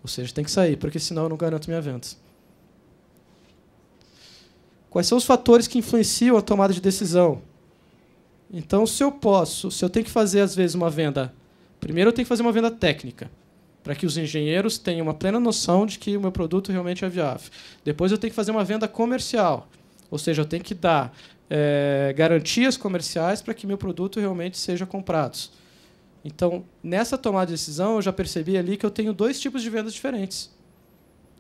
Ou seja, tem que sair, porque senão eu não garanto minha venda. Quais são os fatores que influenciam a tomada de decisão? Então, se eu tenho que fazer, às vezes, uma venda... Primeiro, eu tenho que fazer uma venda técnica, para que os engenheiros tenham uma plena noção de que o meu produto realmente é viável. Depois, eu tenho que fazer uma venda comercial, ou seja, eu tenho que dar garantias comerciais para que meu produto realmente seja comprado. Então, nessa tomada de decisão, eu já percebi ali que eu tenho 2 tipos de vendas diferentes.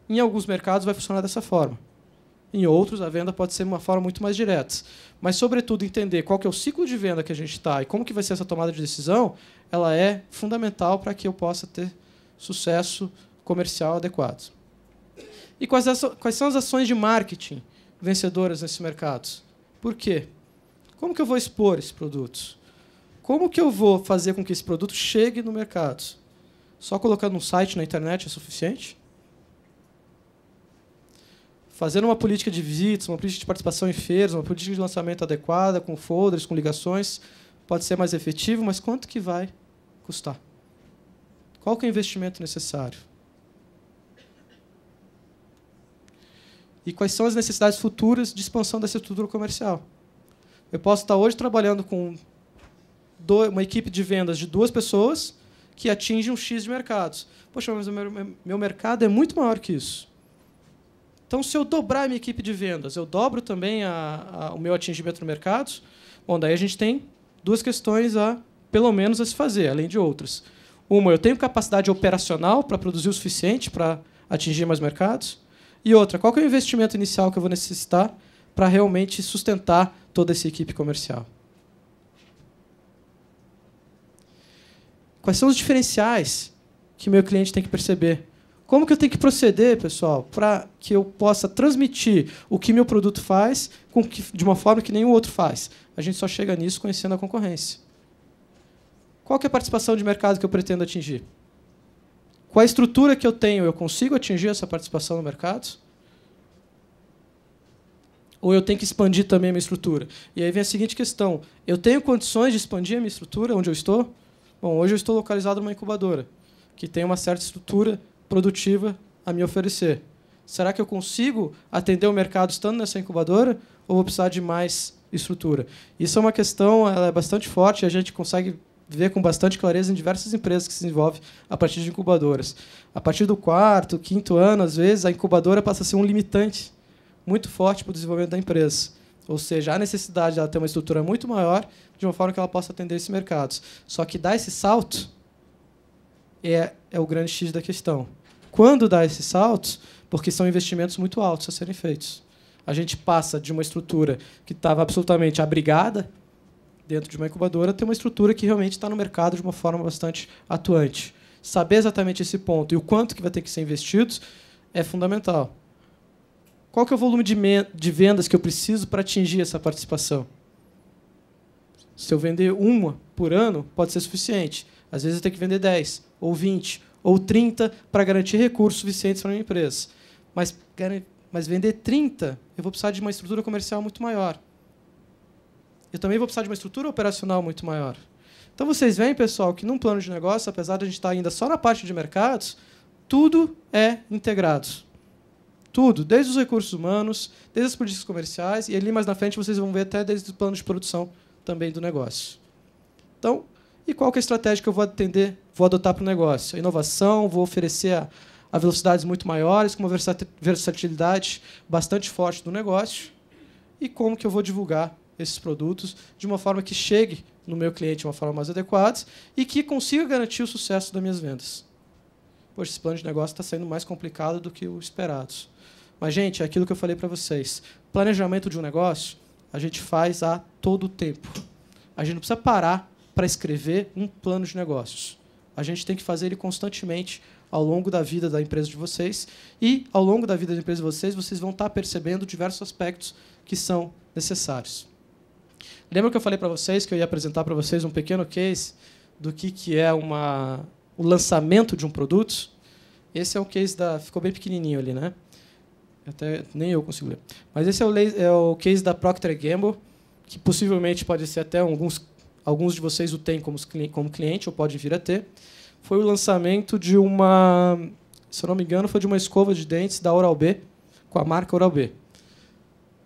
Em alguns mercados, vai funcionar dessa forma. Em outros, a venda pode ser de uma forma muito mais direta. Mas, sobretudo, entender qual que é o ciclo de venda que a gente está e como que vai ser essa tomada de decisão, ela é fundamental para que eu possa ter sucesso comercial adequado. E quais são as ações de marketing vencedoras nesse mercado? Por quê? Como que eu vou expor esses produtos? Como que eu vou fazer com que esse produto chegue no mercado? Só colocando um site na internet é suficiente? Fazendo uma política de visitas, uma política de participação em feiras, uma política de lançamento adequada, com folders, com ligações, pode ser mais efetivo, mas quanto que vai custar? Qual que é o investimento necessário? E quais são as necessidades futuras de expansão dessa estrutura comercial? Eu posso estar hoje trabalhando com uma equipe de vendas de 2 pessoas que atinge um X de mercados. Poxa, mas o meu mercado é muito maior que isso. Então, se eu dobrar a minha equipe de vendas, eu dobro também o meu atingimento no mercado? Bom, daí a gente tem 2 questões, pelo menos, a se fazer, além de outras. Uma, eu tenho capacidade operacional para produzir o suficiente para atingir mais mercados? E outra, qual que é o investimento inicial que eu vou necessitar para realmente sustentar toda essa equipe comercial? Quais são os diferenciais que o meu cliente tem que perceber? Como que eu tenho que proceder, pessoal, para que eu possa transmitir o que meu produto faz de uma forma que nenhum outro faz? A gente só chega nisso conhecendo a concorrência. Qual que é a participação de mercado que eu pretendo atingir? Qual a estrutura que eu tenho? Eu consigo atingir essa participação no mercado? Ou eu tenho que expandir também a minha estrutura? E aí vem a seguinte questão. Eu tenho condições de expandir a minha estrutura onde eu estou? Bom, hoje eu estou localizado numa incubadora, que tem uma certa estrutura produtiva a me oferecer. Será que eu consigo atender o mercado estando nessa incubadora ou vou precisar de mais estrutura? Isso é uma questão, ela é bastante forte e a gente consegue ver com bastante clareza em diversas empresas que se desenvolvem a partir de incubadoras. A partir do 4º, 5º ano, às vezes, a incubadora passa a ser um limitante muito forte para o desenvolvimento da empresa. Ou seja, há necessidade de ela ter uma estrutura muito maior de uma forma que ela possa atender esses mercados. Só que dar esse salto é o grande X da questão. Quando dá esses saltos? Porque são investimentos muito altos a serem feitos. A gente passa de uma estrutura que estava absolutamente abrigada dentro de uma incubadora a ter uma estrutura que realmente está no mercado de uma forma bastante atuante. Saber exatamente esse ponto e o quanto que vai ter que ser investido é fundamental. Qual que é o volume de vendas que eu preciso para atingir essa participação? Se eu vender 1 por ano, pode ser suficiente. Às vezes eu tenho que vender 10, ou 20, ou 30 para garantir recursos suficientes para a minha empresa. Mas vender 30, eu vou precisar de uma estrutura comercial muito maior. Eu também vou precisar de uma estrutura operacional muito maior. Então, vocês veem, pessoal, que num plano de negócio, apesar de a gente estar ainda só na parte de mercados, tudo é integrado. Tudo, desde os recursos humanos, desde as políticas comerciais, e ali mais na frente vocês vão ver até desde o plano de produção também do negócio. Então, e qual que é a estratégia que eu vou adotar para o negócio? A inovação, vou oferecer a velocidades muito maiores, com uma versatilidade bastante forte do negócio, e como que eu vou divulgar esses produtos de uma forma que chegue no meu cliente de uma forma mais adequada e que consiga garantir o sucesso das minhas vendas. Poxa, esse plano de negócio está sendo mais complicado do que o esperado. Mas, gente, é aquilo que eu falei para vocês. Planejamento de um negócio, a gente faz a todo tempo. A gente não precisa parar para escrever um plano de negócios. A gente tem que fazer ele constantemente ao longo da vida da empresa de vocês. E, ao longo da vida da empresa de vocês, vocês vão estar percebendo diversos aspectos que são necessários. Lembra que eu falei para vocês que eu ia apresentar para vocês um pequeno case do que é o lançamento de um produto? Esse é o case ficou bem pequenininho ali, né? Até nem eu consigo ler. Mas esse é o case da Procter & Gamble, que possivelmente pode ser até alguns de vocês o têm como cliente, ou podem vir a ter. Foi o lançamento de uma se eu não me engano, foi de uma escova de dentes da Oral-B, com a marca Oral-B.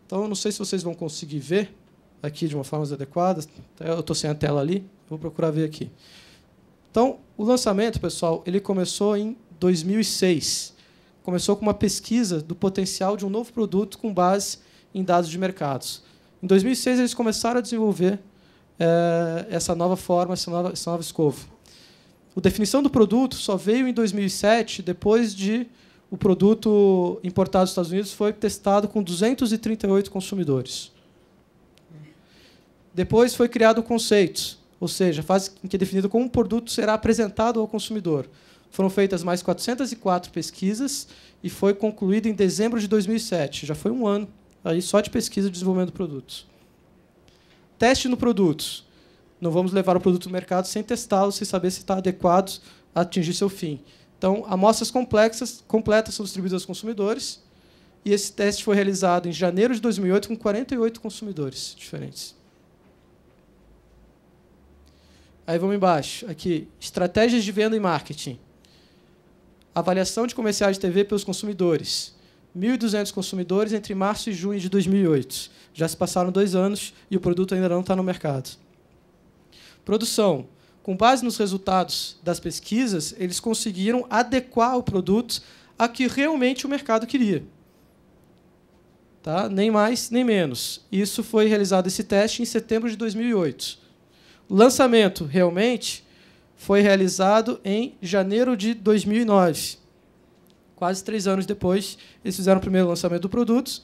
Então, eu não sei se vocês vão conseguir ver aqui de uma forma mais adequada. Eu estou sem a tela ali, vou procurar ver aqui. Então, o lançamento, pessoal, ele começou em 2006. Começou com uma pesquisa do potencial de um novo produto com base em dados de mercados. Em 2006, eles começaram a desenvolver essa nova forma, essa nova escova. A definição do produto só veio em 2007, depois de o produto importado dos Estados Unidos foi testado com 238 consumidores. Depois foi criado o conceito, ou seja, a fase em que é definido como um produto será apresentado ao consumidor. Foram feitas mais 404 pesquisas e foi concluído em dezembro de 2007. Já foi um ano aí só de pesquisa e desenvolvimento de produtos. Teste no produto. Não vamos levar o produto no mercado sem testá-lo, sem saber se está adequado a atingir seu fim. Então, amostras completas são distribuídas aos consumidores, e esse teste foi realizado em janeiro de 2008 com 48 consumidores diferentes. Aí vamos embaixo. Aqui, estratégias de venda e marketing. Avaliação de comerciais de TV pelos consumidores. 1.200 consumidores entre março e junho de 2008. Já se passaram 2 anos e o produto ainda não está no mercado. Produção. Com base nos resultados das pesquisas, eles conseguiram adequar o produto a que realmente o mercado queria. Tá? Nem mais, nem menos. Isso foi realizado, esse teste, em setembro de 2008. O lançamento, realmente, foi realizado em janeiro de 2009. Quase 3 anos depois, eles fizeram o primeiro lançamento do produto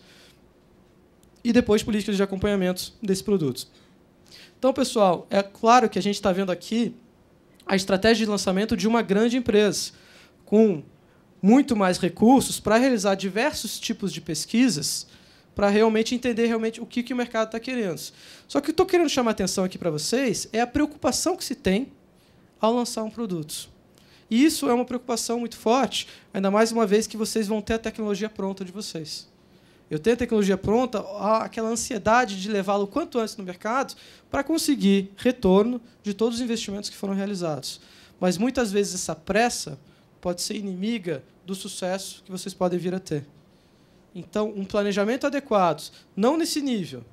e depois políticas de acompanhamento desse produto. Então, pessoal, é claro que a gente está vendo aqui a estratégia de lançamento de uma grande empresa, com muito mais recursos para realizar diversos tipos de pesquisas, para realmente entender o que o mercado está querendo. Só que o que eu estou querendo chamar a atenção aqui para vocês é a preocupação que se tem ao lançar um produto. E isso é uma preocupação muito forte, ainda mais uma vez que vocês vão ter a tecnologia pronta de vocês. Eu tenho a tecnologia pronta, aquela ansiedade de levá-la o quanto antes no mercado para conseguir retorno de todos os investimentos que foram realizados. Mas, muitas vezes, essa pressa pode ser inimiga do sucesso que vocês podem vir a ter. Então, um planejamento adequado, não nesse nível,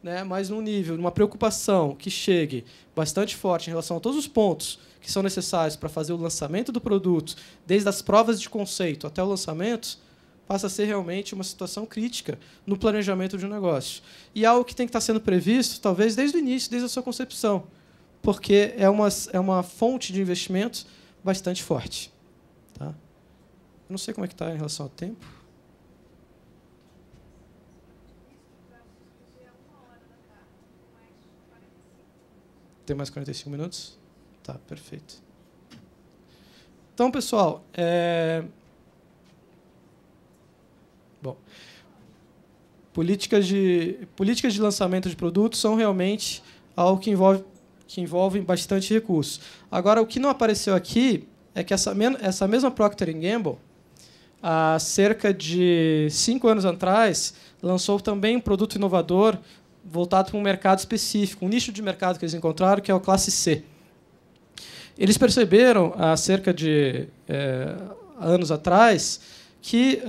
né, mas num nível, uma preocupação que chegue bastante forte em relação a todos os pontos que são necessários para fazer o lançamento do produto, desde as provas de conceito até o lançamento, passa a ser realmente uma situação crítica no planejamento de um negócio. E algo que tem que estar sendo previsto, talvez, desde o início, desde a sua concepção, porque é uma fonte de investimento bastante forte. Tá? Eu não sei como é que está em relação ao tempo. Tem mais 45 minutos? Tá, perfeito. Então, pessoal, bom, políticas de lançamento de produtos são realmente algo que envolvem bastante recursos. Agora, o que não apareceu aqui é que essa mesma Procter & Gamble, há cerca de 5 anos atrás, lançou também um produto inovador voltado para um mercado específico, um nicho de mercado que eles encontraram, que é o classe C. Eles perceberam, há cerca de anos atrás, que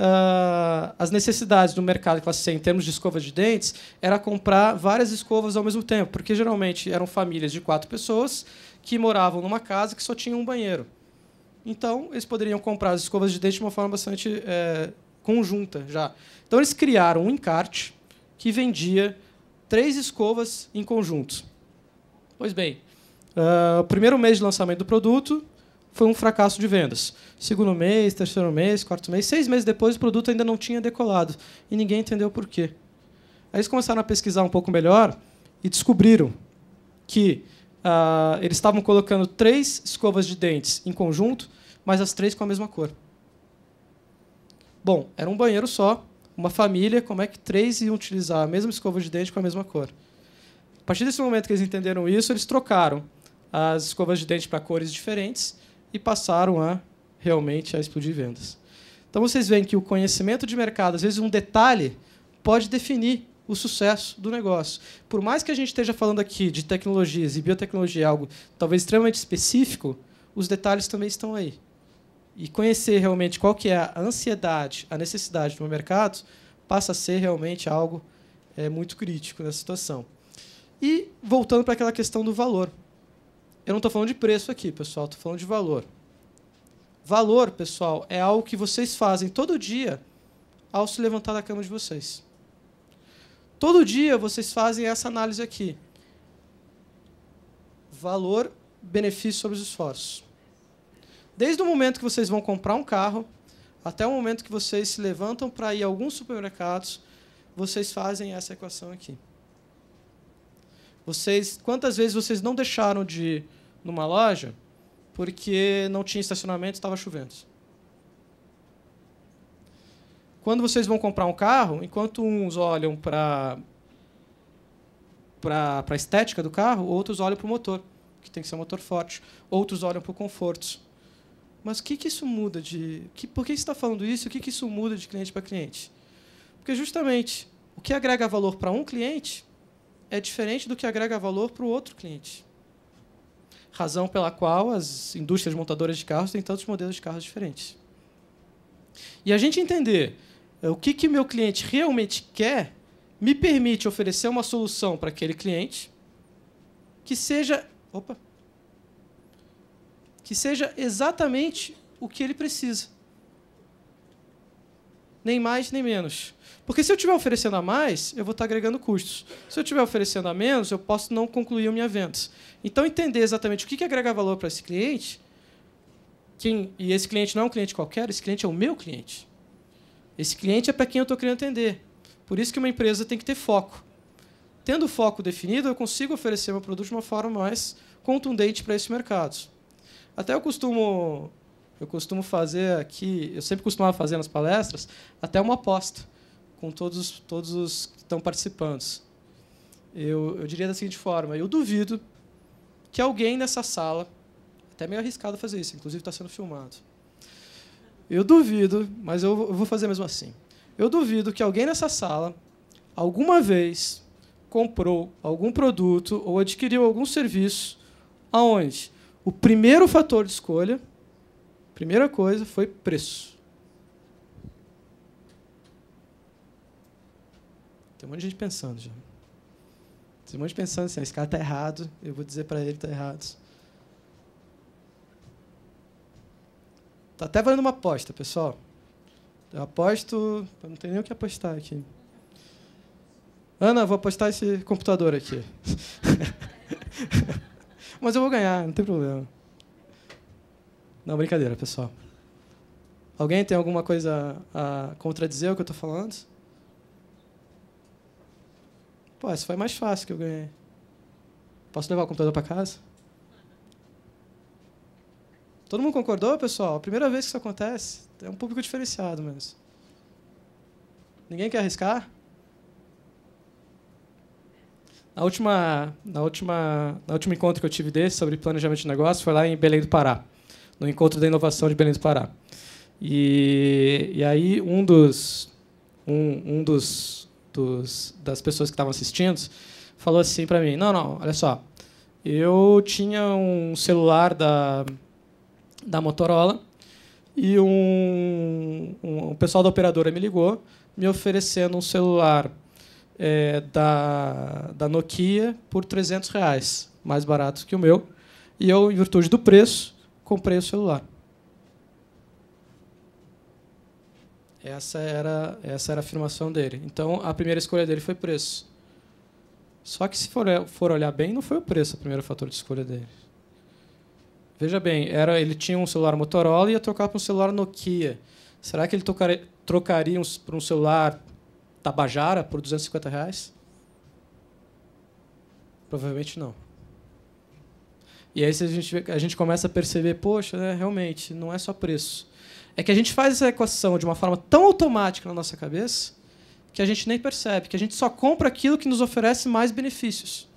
as necessidades do mercado classe C, em termos de escovas de dentes, era comprar várias escovas ao mesmo tempo, porque, geralmente, eram famílias de 4 pessoas que moravam numa casa que só tinha um banheiro. Então, eles poderiam comprar as escovas de dente de uma forma bastante conjunta já. Então, eles criaram um encarte que vendia 3 escovas em conjunto. Pois bem, o primeiro mês de lançamento do produto foi um fracasso de vendas. Segundo mês, terceiro mês, quarto mês, 6 meses depois, o produto ainda não tinha decolado. E ninguém entendeu por quê. Aí eles começaram a pesquisar um pouco melhor e descobriram que eles estavam colocando 3 escovas de dentes em conjunto, mas as 3 com a mesma cor. Bom, era um banheiro só, uma família, como é que 3 iam utilizar a mesma escova de dente com a mesma cor? A partir desse momento que eles entenderam isso, eles trocaram as escovas de dente para cores diferentes e passaram realmente a explodir vendas. Então, vocês veem que o conhecimento de mercado, às vezes um detalhe, pode definir o sucesso do negócio. Por mais que a gente esteja falando aqui de tecnologias e biotecnologia, algo talvez extremamente específico, os detalhes também estão aí. e conhecer realmente qual que é a ansiedade, a necessidade do mercado, passa a ser realmente algo muito crítico nessa situação. E voltando para aquela questão do valor. Eu não estou falando de preço aqui, pessoal, estou falando de valor. Valor, pessoal, é algo que vocês fazem todo dia ao se levantar da cama de vocês. Todo dia vocês fazem essa análise aqui. Valor, benefício sobre os esforços. Desde o momento que vocês vão comprar um carro, até o momento que vocês se levantam para ir a alguns supermercados, vocês fazem essa equação aqui. Quantas vezes vocês não deixaram de ir numa loja porque não tinha estacionamento e estava chovendo? Quando vocês vão comprar um carro, enquanto uns olham para a estética do carro, outros olham para o motor, que tem que ser um motor forte. Outros olham para o conforto. Mas o que isso muda por que você está falando isso? O que isso muda de cliente para cliente? Porque, justamente, o que agrega valor para um cliente é diferente do que agrega valor para o outro cliente. Razão pela qual as indústrias montadoras de carros têm tantos modelos de carros diferentes. E a gente entender o que meu cliente realmente quer me permite oferecer uma solução para aquele cliente que seja exatamente o que ele precisa. Nem mais, nem menos. Porque se eu estiver oferecendo a mais, eu vou estar agregando custos. Se eu estiver oferecendo a menos, eu posso não concluir a minha venda. Então, entender exatamente o que agrega valor para esse cliente, e esse cliente não é um cliente qualquer, esse cliente é o meu cliente. Esse cliente é para quem eu estou querendo atender. Por isso que uma empresa tem que ter foco. Tendo o foco definido, eu consigo oferecer meu produto de uma forma mais contundente para esse mercado. Até eu costumo fazer aqui, eu sempre costumava fazer nas palestras, até uma aposta com todos os que estão participando. Eu diria da seguinte forma: eu duvido que alguém nessa sala, até meio arriscado fazer isso, inclusive está sendo filmado. Eu duvido, mas eu vou fazer mesmo assim. Eu duvido que alguém nessa sala, alguma vez, comprou algum produto ou adquiriu algum serviço aonde o primeiro fator de escolha, primeira coisa, foi preço. Tem um monte de gente pensando já. Tem um monte de gente pensando assim: esse cara está errado, eu vou dizer para ele que está errado. Está até valendo uma aposta, pessoal. Eu aposto... Eu não tenho nem o que apostar aqui. Ana, vou apostar esse computador aqui. Mas eu vou ganhar, não tem problema. Não, brincadeira, pessoal. Alguém tem alguma coisa a contradizer o que eu estou falando? Pô, isso foi mais fácil que eu ganhei. Posso levar o computador para casa? Todo mundo concordou, pessoal? A primeira vez que isso acontece. É um público diferenciado mesmo. Ninguém quer arriscar? Na última encontro que eu tive desse sobre planejamento de negócio foi lá em Belém do Pará, no encontro da inovação de Belém do Pará. E aí das pessoas que estavam assistindo falou assim para mim: não, olha só, eu tinha um celular da Motorola e um pessoal da operadora me ligou me oferecendo um celular da Nokia por R$300, mais barato que o meu, e eu, em virtude do preço, comprei o celular. Essa era a afirmação dele. Então, a primeira escolha dele foi preço. Só que, se for olhar bem, não foi o preço o primeiro fator de escolha dele. Veja bem, ele tinha um celular Motorola e ia trocar para um celular Nokia. Será que ele trocaria por um celular Tabajara por R$250? Provavelmente não. E aí a gente começa a perceber, poxa, né, realmente, não é só preço. É que a gente faz essa equação de uma forma tão automática na nossa cabeça que a gente nem percebe, que a gente só compra aquilo que nos oferece mais benefícios,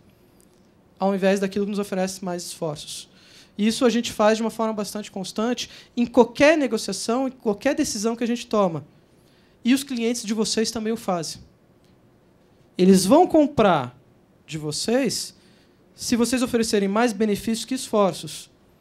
ao invés daquilo que nos oferece mais esforços. E isso a gente faz de uma forma bastante constante em qualquer negociação, em qualquer decisão que a gente toma. E os clientes de vocês também o fazem. Eles vão comprar de vocês se vocês oferecerem mais benefícios que esforços.